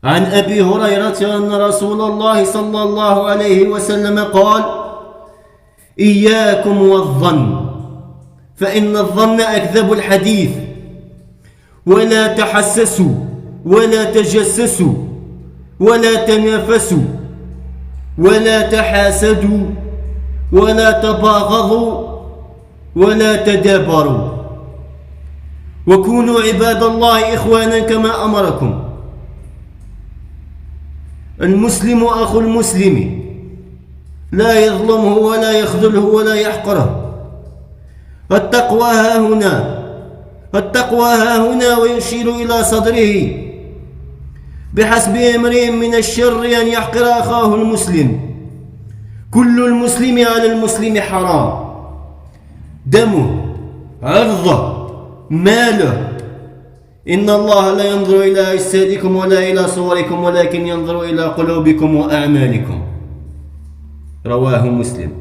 عن أبي هريرة أن رسول الله صلى الله عليه وسلم قال: إياكم والظن فإن الظن أكذب الحديث، ولا تحسسوا ولا تجسسوا ولا تنافسوا ولا تحاسدوا ولا تباغضوا ولا تدابروا، وكونوا عباد الله إخوانا كما أمركم. المسلم أخو المسلم، لا يظلمه ولا يخذله ولا يحقره. التقوى ها هنا ويشير إلى صدره. بحسب امرئ من الشر أن يحقر أخاه المسلم. كل المسلم على المسلم حرام، دمه عرضه ماله. إن الله لا ينظر إلى أجسادكم ولا إلى صوركم ولكن ينظر إلى قلوبكم وأعمالكم. رواه مسلم.